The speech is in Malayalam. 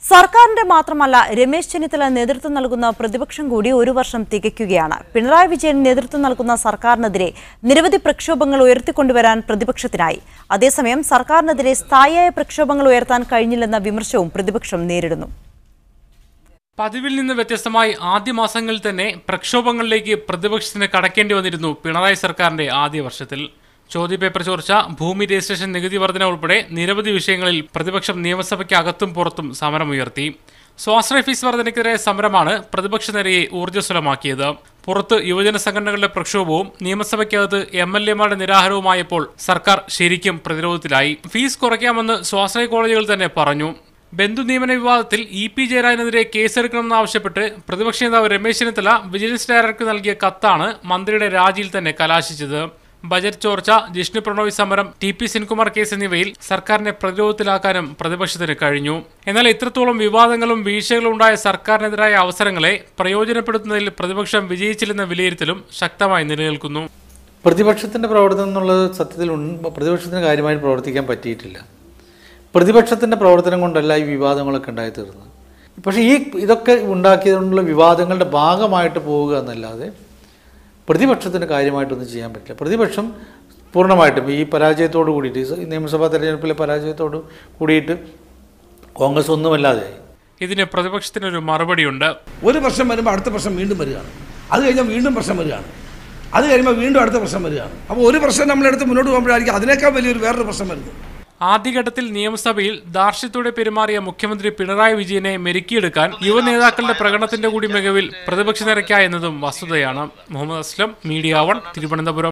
സർക്കാരിന്റെ മാത്രമല്ല രമേശ് ചെന്നിത്തല നേതൃത്വം നൽകുന്ന പ്രതിപക്ഷം കൂടി ഒരു വർഷം തികയ്ക്കുകയാണ്. പിണറായി വിജയൻ നേതൃത്വം നൽകുന്ന സർക്കാരിനെതിരെ നിരവധി പ്രക്ഷോഭങ്ങൾ ഉയർത്തിക്കൊണ്ടുവരാൻ പ്രതിപക്ഷത്തിനായി. അതേസമയം സർക്കാരിനെതിരെ സ്ഥായിയായ പ്രക്ഷോഭങ്ങൾ ഉയർത്താൻ കഴിഞ്ഞില്ലെന്ന വിമർശനവും പ്രതിപക്ഷം നേരിടുന്നു. പതിവിൽ നിന്ന് വ്യത്യസ്തമായി ആദ്യ മാസങ്ങളിൽ തന്നെ പ്രക്ഷോഭങ്ങളിലേക്ക് പ്രതിപക്ഷത്തിന് കടക്കേണ്ടി വന്നിരുന്നു പിണറായി സർക്കാരിന്റെ ആദ്യ വർഷത്തിൽ. ചോദ്യപേപ്പർ ചോർച്ച, ഭൂമി രജിസ്ട്രേഷൻ നികുതി വർധന ഉൾപ്പെടെ നിരവധി വിഷയങ്ങളിൽ പ്രതിപക്ഷം നിയമസഭയ്ക്ക് അകത്തും പുറത്തും സമരമുയർത്തി. സ്വാശ്രയ ഫീസ് വർധനയ്ക്കെതിരെ സമരമാണ് പ്രതിപക്ഷ നിരയെ ഊർജ്ജസ്വലമാക്കിയത്. പുറത്ത് യുവജന സംഘടനകളുടെ പ്രക്ഷോഭവും നിയമസഭയ്ക്കകത്ത് MLA-മാരുടെ നിരാഹാരവുമായപ്പോൾ സർക്കാർ ശരിക്കും പ്രതിരോധത്തിലായി. ഫീസ് കുറയ്ക്കാമെന്ന് സ്വാശ്രയ കോളേജുകൾ തന്നെ പറഞ്ഞു. ബന്ധു നിയമന വിവാദത്തിൽ EP ജയരാജനെതിരെ കേസെടുക്കണമെന്നാവശ്യപ്പെട്ട് പ്രതിപക്ഷ നേതാവ് രമേശ് ചെന്നിത്തല വിജിലൻസ് ഡയറക്ടർക്ക് നൽകിയ കത്താണ് മന്ത്രിയുടെ രാജിയിൽ തന്നെ കലാശിച്ചത്. ബജറ്റ് ചോർച്ച, ജിഷ്ണു പ്രണോയ് സമരം, TP സെൻകുമാർ കേസ് എന്നിവയിൽ സർക്കാരിനെ പ്രതിരോധത്തിലാക്കാനും പ്രതിപക്ഷത്തിന് കഴിഞ്ഞു. എന്നാൽ ഇത്രത്തോളം വിവാദങ്ങളും വീഴ്ചകളും ഉണ്ടായ സർക്കാരിനെതിരായ അവസരങ്ങളെ പ്രയോജനപ്പെടുത്തുന്നതിൽ പ്രതിപക്ഷം വിജയിച്ചില്ലെന്ന വിലയിരുത്തലും ശക്തമായി നിലനിൽക്കുന്നു. പ്രതിപക്ഷത്തിന്റെ പ്രവർത്തനം എന്നുള്ളത് സത്യത്തിൽ പ്രതിപക്ഷത്തിന് കാര്യമായി പ്രവർത്തിക്കാൻ പറ്റിയിട്ടില്ല. പ്രതിപക്ഷത്തിന്റെ പ്രവർത്തനം കൊണ്ടല്ല ഈ വിവാദങ്ങളൊക്കെ ഉണ്ടായി തീർന്നത്. പക്ഷേ ഇതൊക്കെ ഉണ്ടാക്കിയതുകൊണ്ടുള്ള വിവാദങ്ങളുടെ ഭാഗമായിട്ട് പോവുക എന്നല്ലാതെ പ്രതിപക്ഷത്തിന് കാര്യമായിട്ടൊന്നും ചെയ്യാൻ പറ്റില്ല. പ്രതിപക്ഷം പൂർണ്ണമായിട്ടും ഈ പരാജയത്തോട് കൂടിയിട്ട്, നിയമസഭാ തെരഞ്ഞെടുപ്പിലെ പരാജയത്തോട് കൂടിയിട്ട് കോൺഗ്രസ് ഒന്നുമല്ലാതെയായി. ഇതിന് പ്രതിപക്ഷത്തിനൊരു മറുപടിയുണ്ട്. ഒരു പ്രശ്നം വരുമ്പോൾ അടുത്ത പ്രശ്നം വീണ്ടും വരികയാണ്, അത് കഴിഞ്ഞാൽ വീണ്ടും പ്രശ്നം വരികയാണ്, അത് കഴിയുമ്പോൾ വീണ്ടും അടുത്ത പ്രശ്നം വരികയാണ്. അപ്പോൾ ഒരു പ്രശ്നം നമ്മളെടുത്ത് മുന്നോട്ട് പോകുമ്പോഴായിരിക്കും അതിനേക്കാൾ വലിയൊരു വേറൊരു പ്രശ്നം വരുന്നത്. ആദ്യഘട്ടത്തിൽ നിയമസഭയിൽ ധാർഷ്ട്യത്തോടെ പെരുമാറിയ മുഖ്യമന്ത്രി പിണറായി വിജയനെ മെരുക്കിയെടുക്കാൻ യുവനേതാക്കളുടെ പ്രകടനത്തിന്റെ കൂടി മികവിൽ പ്രതിപക്ഷ നിരയ്ക്ക എന്നതും വസ്തുതയാണ്. മുഹമ്മദ് അസ്ലം, മീഡിയ 1, തിരുവനന്തപുരം.